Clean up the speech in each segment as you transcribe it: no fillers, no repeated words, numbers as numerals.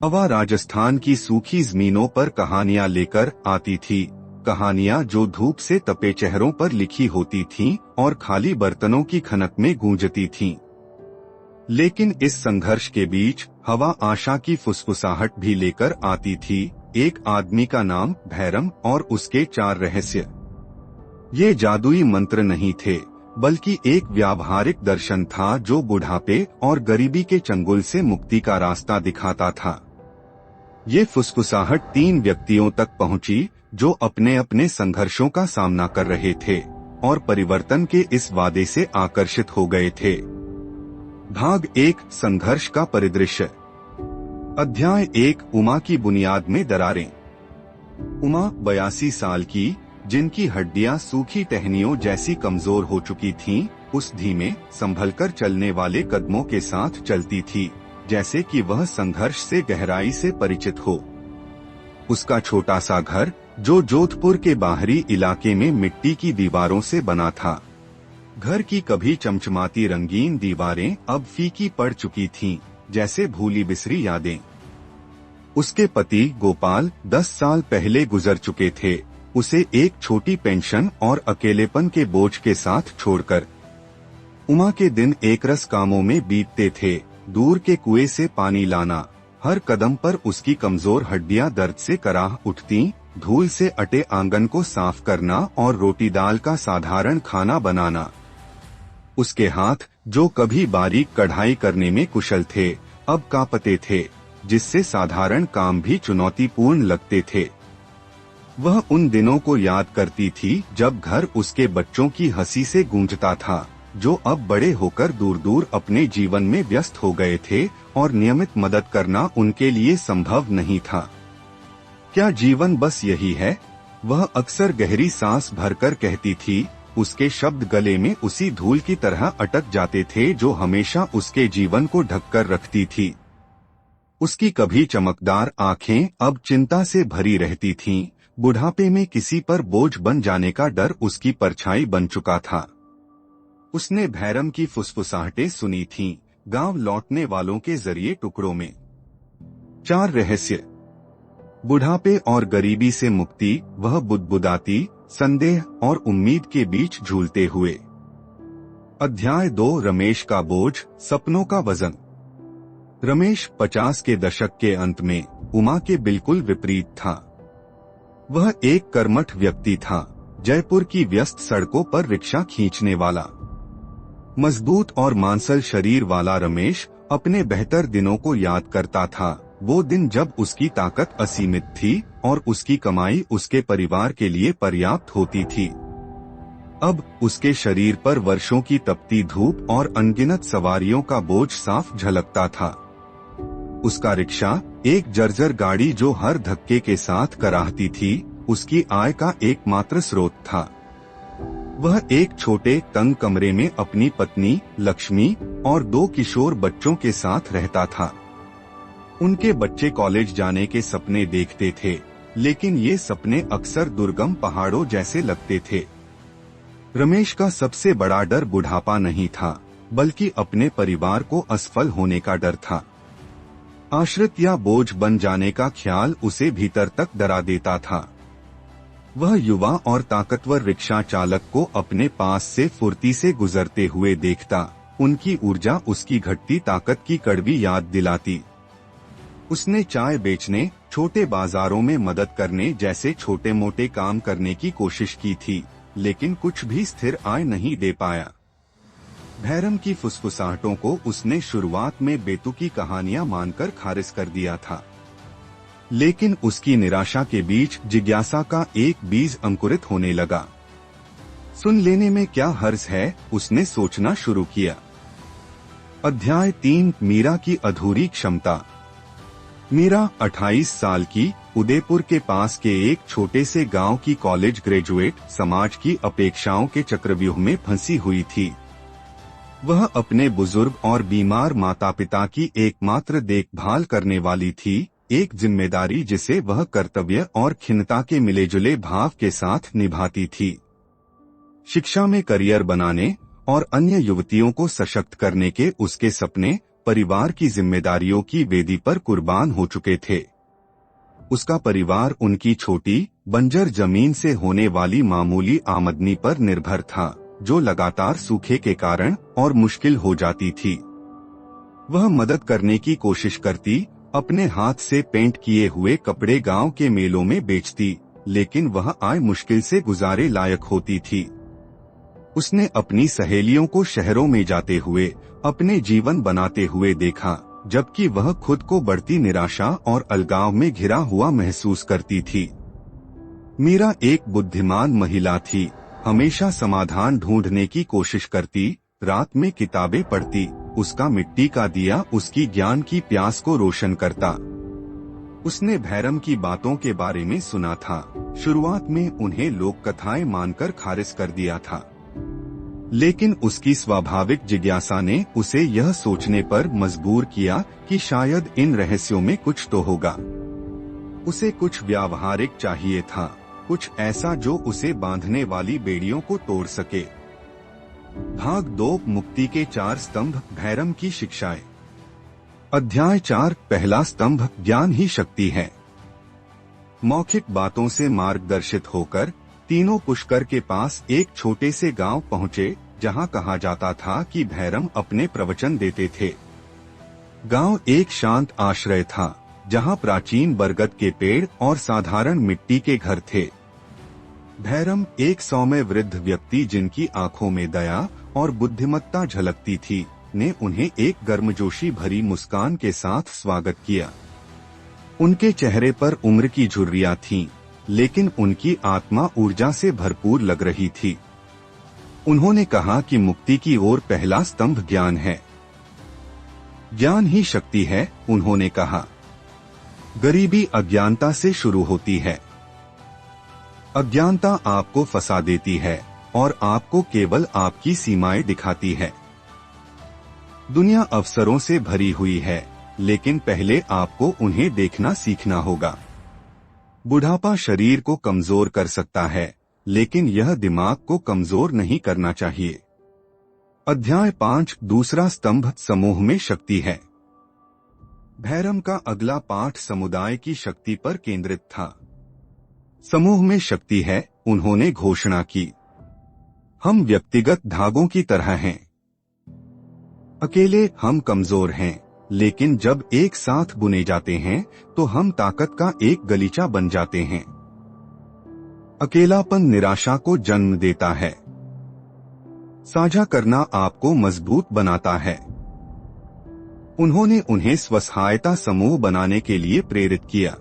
हवा राजस्थान की सूखी जमीनों पर कहानियां लेकर आती थी। कहानियां जो धूप से तपे चेहरों पर लिखी होती थीं और खाली बर्तनों की खनक में गूंजती थीं। लेकिन इस संघर्ष के बीच हवा आशा की फुसफुसाहट भी लेकर आती थी। एक आदमी का नाम भैरम और उसके 4 रहस्य। ये जादुई मंत्र नहीं थे, बल्कि एक व्यावहारिक दर्शन था जो बुढ़ापे और गरीबी के चंगुल से मुक्ति का रास्ता दिखाता था। ये फुसफुसाहट 3 व्यक्तियों तक पहुंची जो अपने अपने संघर्षों का सामना कर रहे थे और परिवर्तन के इस वादे से आकर्षित हो गए थे। भाग 1, संघर्ष का परिदृश्य। अध्याय 1, उमा की बुनियाद में दरारें। उमा 82 साल की, जिनकी हड्डियां सूखी टहनियों जैसी कमजोर हो चुकी थीं, उस धीमे संभलकर चलने वाले कदमों के साथ चलती थी, जैसे कि वह संघर्ष से गहराई से परिचित हो। उसका छोटा सा घर, जो जोधपुर के बाहरी इलाके में मिट्टी की दीवारों से बना था। घर की कभी चमचमाती रंगीन दीवारें अब फीकी पड़ चुकी थीं, जैसे भूली बिसरी यादें। उसके पति गोपाल 10 साल पहले गुजर चुके थे, उसे एक छोटी पेंशन और अकेलेपन के बोझ के साथ छोड़कर। उमा के दिन एकरस कामों में बीतते थे। दूर के कुएं से पानी लाना, हर कदम पर उसकी कमजोर हड्डियां दर्द से कराह उठती, धूल से अटे आंगन को साफ करना और रोटी दाल का साधारण खाना बनाना। उसके हाथ, जो कभी बारीक कढ़ाई करने में कुशल थे, अब कांपते थे, जिससे साधारण काम भी चुनौतीपूर्ण लगते थे। वह उन दिनों को याद करती थी जब घर उसके बच्चों की हंसी से गूंजता था, जो अब बड़े होकर दूर दूर अपने जीवन में व्यस्त हो गए थे और नियमित मदद करना उनके लिए संभव नहीं था। क्या जीवन बस यही है? वह अक्सर गहरी सांस भरकर कहती थी। उसके शब्द गले में उसी धूल की तरह अटक जाते थे जो हमेशा उसके जीवन को ढककर रखती थी। उसकी कभी चमकदार आंखें अब चिंता से भरी रहती थीं। बुढ़ापे में किसी पर बोझ बन जाने का डर उसकी परछाई बन चुका था। उसने भैरम की फुसफुसाहटें सुनी थीं, गांव लौटने वालों के जरिए टुकड़ों में। 4 रहस्य। बुढ़ापे और गरीबी से मुक्ति। वह बुदबुदाती, संदेह और उम्मीद के बीच झूलते हुए। अध्याय 2, रमेश का बोझ, सपनों का वजन। रमेश 50 के दशक के अंत में उमा के बिल्कुल विपरीत था। वह एक कर्मठ व्यक्ति था, जयपुर की व्यस्त सड़कों पर रिक्शा खींचने वाला। मजबूत और मांसल शरीर वाला रमेश अपने बेहतर दिनों को याद करता था, वो दिन जब उसकी ताकत असीमित थी और उसकी कमाई उसके परिवार के लिए पर्याप्त होती थी। अब उसके शरीर पर वर्षों की तपती धूप और अनगिनत सवारियों का बोझ साफ झलकता था। उसका रिक्शा, एक जर्जर गाड़ी जो हर धक्के के साथ कराहती थी, उसकी आय का एकमात्र स्रोत था। वह एक छोटे तंग कमरे में अपनी पत्नी लक्ष्मी और 2 किशोर बच्चों के साथ रहता था। उनके बच्चे कॉलेज जाने के सपने देखते थे, लेकिन ये सपने अक्सर दुर्गम पहाड़ों जैसे लगते थे। रमेश का सबसे बड़ा डर बुढ़ापा नहीं था, बल्कि अपने परिवार को असफल होने का डर था। आश्रित या बोझ बन जाने का ख्याल उसे भीतर तक डरा देता था। वह युवा और ताकतवर रिक्शा चालक को अपने पास से फुर्ती से गुजरते हुए देखता, उनकी ऊर्जा उसकी घटती ताकत की कड़वी याद दिलाती। उसने चाय बेचने, छोटे बाजारों में मदद करने जैसे छोटे मोटे काम करने की कोशिश की थी, लेकिन कुछ भी स्थिर आय नहीं दे पाया। भैरम की फुसफुसाहटों को उसने शुरुआत में बेतुकी कहानियां मानकर खारिज कर दिया था, लेकिन उसकी निराशा के बीच जिज्ञासा का एक बीज अंकुरित होने लगा। सुन लेने में क्या हर्ज है, उसने सोचना शुरू किया। अध्याय 3, मीरा की अधूरी क्षमता। मीरा 28 साल की, उदयपुर के पास के एक छोटे से गांव की कॉलेज ग्रेजुएट, समाज की अपेक्षाओं के चक्रव्यूह में फंसी हुई थी। वह अपने बुजुर्ग और बीमार माता पिता की एकमात्र देखभाल करने वाली थी, एक जिम्मेदारी जिसे वह कर्तव्य और खिन्नता के मिलेजुले भाव के साथ निभाती थी। शिक्षा में करियर बनाने और अन्य युवतियों को सशक्त करने के उसके सपने परिवार की जिम्मेदारियों की वेदी पर कुर्बान हो चुके थे। उसका परिवार उनकी छोटी बंजर जमीन से होने वाली मामूली आमदनी पर निर्भर था, जो लगातार सूखे के कारण और मुश्किल हो जाती थी। वह मदद करने की कोशिश करती, अपने हाथ से पेंट किए हुए कपड़े गांव के मेलों में बेचती, लेकिन वह आय मुश्किल से गुजारे लायक होती थी। उसने अपनी सहेलियों को शहरों में जाते हुए अपने जीवन बनाते हुए देखा, जबकि वह खुद को बढ़ती निराशा और अलगाव में घिरा हुआ महसूस करती थी। मीरा एक बुद्धिमान महिला थी, हमेशा समाधान ढूंढने की कोशिश करती, रात में किताबें पढ़ती, उसका मिट्टी का दिया उसकी ज्ञान की प्यास को रोशन करता। उसने भैरम की बातों के बारे में सुना था। शुरुआत में उन्हें लोक कथाएं मानकर खारिज कर दिया था, लेकिन उसकी स्वाभाविक जिज्ञासा ने उसे यह सोचने पर मजबूर किया कि शायद इन रहस्यों में कुछ तो होगा। उसे कुछ व्यावहारिक चाहिए था, कुछ ऐसा जो उसे बांधने वाली बेड़ियों को तोड़ सके। भाग 2, मुक्ति के 4 स्तंभ, भैरम की शिक्षाएं। अध्याय 4, पहला स्तंभ, ज्ञान ही शक्ति है। मौखिक बातों से मार्गदर्शित होकर तीनों पुष्कर के पास एक छोटे से गांव पहुंचे, जहां कहा जाता था कि भैरम अपने प्रवचन देते थे। गांव एक शांत आश्रय था, जहां प्राचीन बरगद के पेड़ और साधारण मिट्टी के घर थे। भैरम एक सौम्य वृद्ध व्यक्ति, जिनकी आंखों में दया और बुद्धिमत्ता झलकती थी, ने उन्हें एक गर्मजोशी भरी मुस्कान के साथ स्वागत किया। उनके चेहरे पर उम्र की झुर्रियां थीं, लेकिन उनकी आत्मा ऊर्जा से भरपूर लग रही थी। उन्होंने कहा कि मुक्ति की ओर पहला स्तंभ ज्ञान है। ज्ञान ही शक्ति है, उन्होंने कहा। गरीबी अज्ञानता से शुरू होती है। अज्ञानता आपको फंसा देती है और आपको केवल आपकी सीमाएं दिखाती है। दुनिया अवसरों से भरी हुई है, लेकिन पहले आपको उन्हें देखना सीखना होगा। बुढ़ापा शरीर को कमजोर कर सकता है, लेकिन यह दिमाग को कमजोर नहीं करना चाहिए। अध्याय 5, दूसरा स्तंभ, समूह में शक्ति है। भैरम का अगला पाठ समुदाय की शक्ति पर केंद्रित था। समूह में शक्ति है, उन्होंने घोषणा की। हम व्यक्तिगत धागों की तरह हैं। अकेले हम कमजोर हैं, लेकिन जब एक साथ बुने जाते हैं तो हम ताकत का एक गलीचा बन जाते हैं। अकेलापन निराशा को जन्म देता है। साझा करना आपको मजबूत बनाता है। उन्होंने उन्हें स्वसहायता समूह बनाने के लिए प्रेरित किया।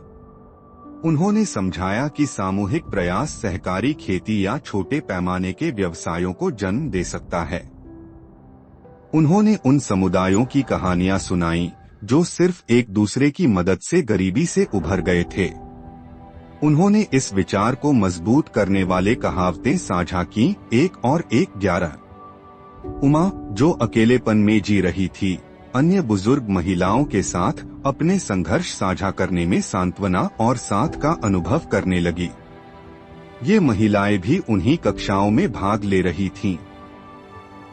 उन्होंने समझाया कि सामूहिक प्रयास सहकारी खेती या छोटे पैमाने के व्यवसायों को जन्म दे सकता है। उन्होंने उन समुदायों की कहानियां सुनाई जो सिर्फ एक दूसरे की मदद से गरीबी से उभर गए थे। उन्होंने इस विचार को मजबूत करने वाले कहावतें साझा की, 1 और 1 11। उमा, जो अकेलेपन में जी रही थी, अन्य बुजुर्ग महिलाओं के साथ अपने संघर्ष साझा करने में सांत्वना और साथ का अनुभव करने लगी। ये महिलाएं भी उन्हीं कक्षाओं में भाग ले रही थीं।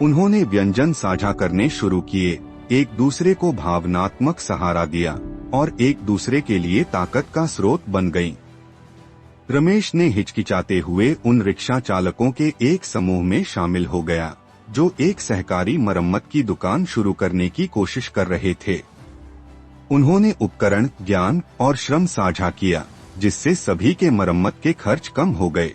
उन्होंने व्यंजन साझा करने शुरू किए, एक दूसरे को भावनात्मक सहारा दिया और एक दूसरे के लिए ताकत का स्रोत बन गईं। रमेश ने हिचकिचाते हुए उन रिक्शा चालकों के एक समूह में शामिल हो गया, जो एक सहकारी मरम्मत की दुकान शुरू करने की कोशिश कर रहे थे। उन्होंने उपकरण, ज्ञान और श्रम साझा किया, जिससे सभी के मरम्मत के खर्च कम हो गए।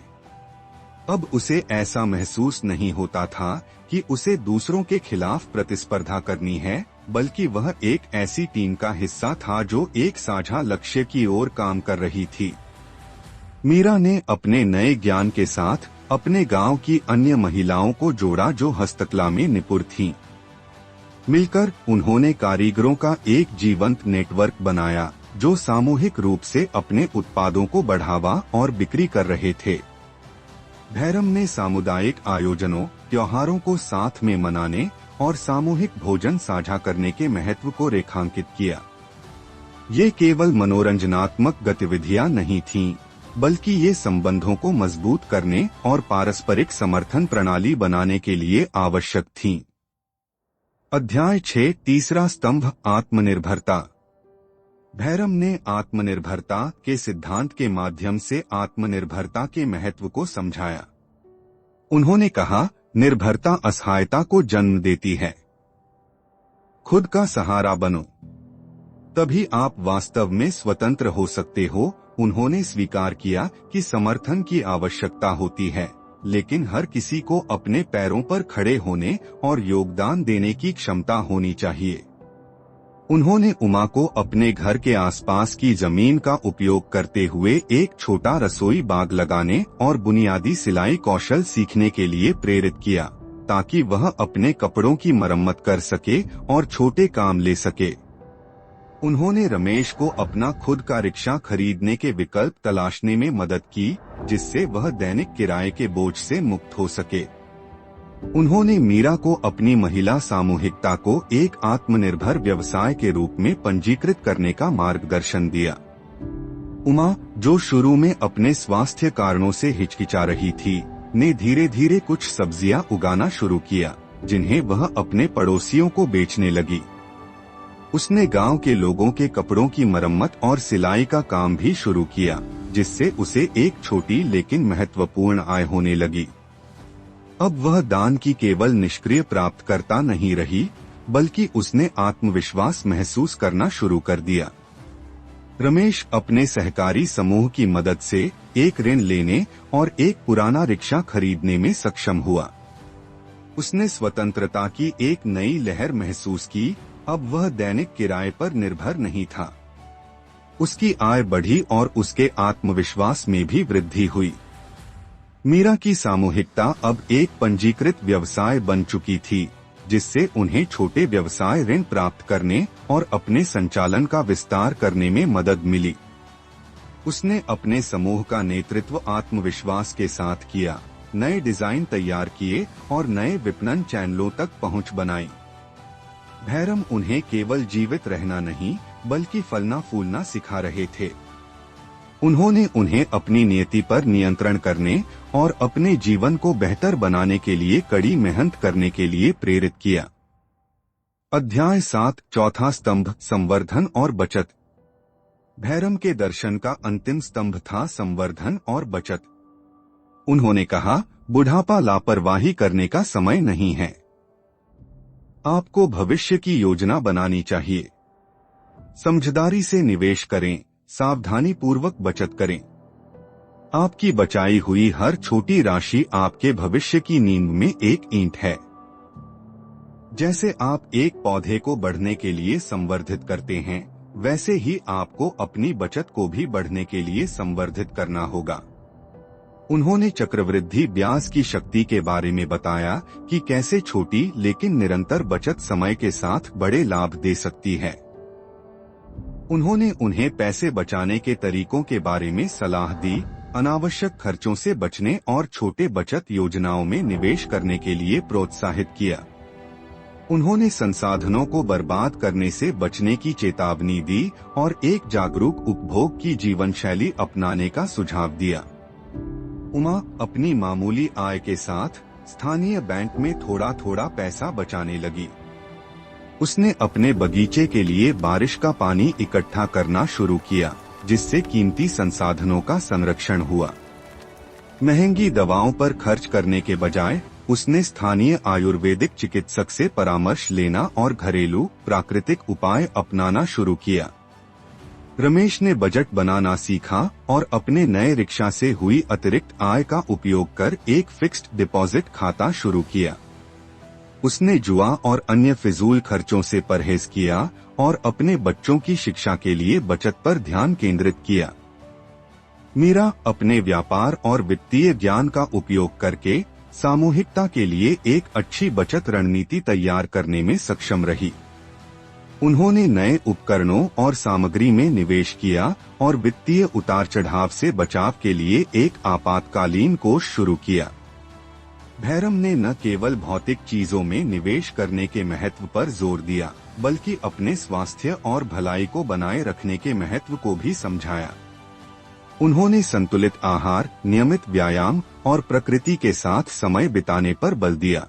अब उसे ऐसा महसूस नहीं होता था कि उसे दूसरों के खिलाफ प्रतिस्पर्धा करनी है, बल्कि वह एक ऐसी टीम का हिस्सा था जो एक साझा लक्ष्य की ओर काम कर रही थी। मीरा ने अपने नए ज्ञान के साथ अपने गांव की अन्य महिलाओं को जोड़ा जो हस्तकला में निपुण थीं। मिलकर उन्होंने कारीगरों का एक जीवंत नेटवर्क बनाया, जो सामूहिक रूप से अपने उत्पादों को बढ़ावा और बिक्री कर रहे थे। भैरम ने सामुदायिक आयोजनों, त्योहारों को साथ में मनाने और सामूहिक भोजन साझा करने के महत्व को रेखांकित किया। ये केवल मनोरंजनात्मक गतिविधियां नहीं थीं, बल्कि ये संबंधों को मजबूत करने और पारस्परिक समर्थन प्रणाली बनाने के लिए आवश्यक थीं। अध्याय 6 तीसरा स्तंभ आत्मनिर्भरता। भैरम ने आत्मनिर्भरता के सिद्धांत के माध्यम से आत्मनिर्भरता के महत्व को समझाया। उन्होंने कहा, निर्भरता असहायता को जन्म देती है। खुद का सहारा बनो, तभी आप वास्तव में स्वतंत्र हो सकते हो। उन्होंने स्वीकार किया कि समर्थन की आवश्यकता होती है, लेकिन हर किसी को अपने पैरों पर खड़े होने और योगदान देने की क्षमता होनी चाहिए। उन्होंने उमा को अपने घर के आसपास की जमीन का उपयोग करते हुए एक छोटा रसोई बाग लगाने और बुनियादी सिलाई कौशल सीखने के लिए प्रेरित किया, ताकि वह अपने कपड़ों की मरम्मत कर सके और छोटे काम ले सके। उन्होंने रमेश को अपना खुद का रिक्शा खरीदने के विकल्प तलाशने में मदद की, जिससे वह दैनिक किराए के बोझ से मुक्त हो सके। उन्होंने मीरा को अपनी महिला सामूहिकता को एक आत्मनिर्भर व्यवसाय के रूप में पंजीकृत करने का मार्गदर्शन दिया। उमा, जो शुरू में अपने स्वास्थ्य कारणों से हिचकिचा रही थी, ने धीरे धीरे कुछ सब्जियां उगाना शुरू किया, जिन्हें वह अपने पड़ोसियों को बेचने लगी। उसने गांव के लोगों के कपड़ों की मरम्मत और सिलाई का काम भी शुरू किया, जिससे उसे एक छोटी लेकिन महत्वपूर्ण आय होने लगी। अब वह दान की केवल निष्क्रिय प्राप्तकर्ता नहीं रही, बल्कि उसने आत्मविश्वास महसूस करना शुरू कर दिया। रमेश अपने सहकारी समूह की मदद से एक ऋण लेने और एक पुराना रिक्शा खरीदने में सक्षम हुआ। उसने स्वतंत्रता की एक नई लहर महसूस की। अब वह दैनिक किराए पर निर्भर नहीं था। उसकी आय बढ़ी और उसके आत्मविश्वास में भी वृद्धि हुई। मीरा की सामूहिकता अब एक पंजीकृत व्यवसाय बन चुकी थी, जिससे उन्हें छोटे व्यवसाय ऋण प्राप्त करने और अपने संचालन का विस्तार करने में मदद मिली। उसने अपने समूह का नेतृत्व आत्मविश्वास के साथ किया, नए डिजाइन तैयार किए और नए विपणन चैनलों तक पहुंच बनाई। भैरम उन्हें केवल जीवित रहना नहीं, बल्कि फलना फूलना सिखा रहे थे। उन्होंने उन्हें अपनी नियति पर नियंत्रण करने और अपने जीवन को बेहतर बनाने के लिए कड़ी मेहनत करने के लिए प्रेरित किया। अध्याय 7 चौथा स्तंभ संवर्धन और बचत। भैरम के दर्शन का अंतिम स्तंभ था संवर्धन और बचत। उन्होंने कहा, बुढ़ापा लापरवाही करने का समय नहीं है। आपको भविष्य की योजना बनानी चाहिए। समझदारी से निवेश करें, सावधानी पूर्वक बचत करें। आपकी बचाई हुई हर छोटी राशि आपके भविष्य की नींव में एक ईंट है। जैसे आप एक पौधे को बढ़ने के लिए संवर्धित करते हैं, वैसे ही आपको अपनी बचत को भी बढ़ने के लिए संवर्धित करना होगा। उन्होंने चक्रवृद्धि ब्याज की शक्ति के बारे में बताया कि कैसे छोटी लेकिन निरंतर बचत समय के साथ बड़े लाभ दे सकती है। उन्होंने उन्हें पैसे बचाने के तरीकों के बारे में सलाह दी, अनावश्यक खर्चों से बचने और छोटे बचत योजनाओं में निवेश करने के लिए प्रोत्साहित किया। उन्होंने संसाधनों को बर्बाद करने से बचने की चेतावनी दी और एक जागरूक उपभोग की जीवन शैली अपनाने का सुझाव दिया। उमा अपनी मामूली आय के साथ स्थानीय बैंक में थोड़ा थोड़ा पैसा बचाने लगी। उसने अपने बगीचे के लिए बारिश का पानी इकट्ठा करना शुरू किया, जिससे कीमती संसाधनों का संरक्षण हुआ। महंगी दवाओं पर खर्च करने के बजाय उसने स्थानीय आयुर्वेदिक चिकित्सक से परामर्श लेना और घरेलू प्राकृतिक उपाय अपनाना शुरू किया। रमेश ने बजट बनाना सीखा और अपने नए रिक्शा से हुई अतिरिक्त आय का उपयोग कर एक फिक्स्ड डिपॉजिट खाता शुरू किया। उसने जुआ और अन्य फिजूल खर्चों से परहेज किया और अपने बच्चों की शिक्षा के लिए बचत पर ध्यान केंद्रित किया। मीरा अपने व्यापार और वित्तीय ज्ञान का उपयोग करके सामूहिकता के लिए एक अच्छी बचत रणनीति तैयार करने में सक्षम रही। उन्होंने नए उपकरणों और सामग्री में निवेश किया और वित्तीय उतार चढ़ाव से बचाव के लिए एक आपातकालीन कोष शुरू किया। भैरम ने न केवल भौतिक चीजों में निवेश करने के महत्व पर जोर दिया, बल्कि अपने स्वास्थ्य और भलाई को बनाए रखने के महत्व को भी समझाया। उन्होंने संतुलित आहार, नियमित व्यायाम और प्रकृति के साथ समय बिताने पर बल दिया।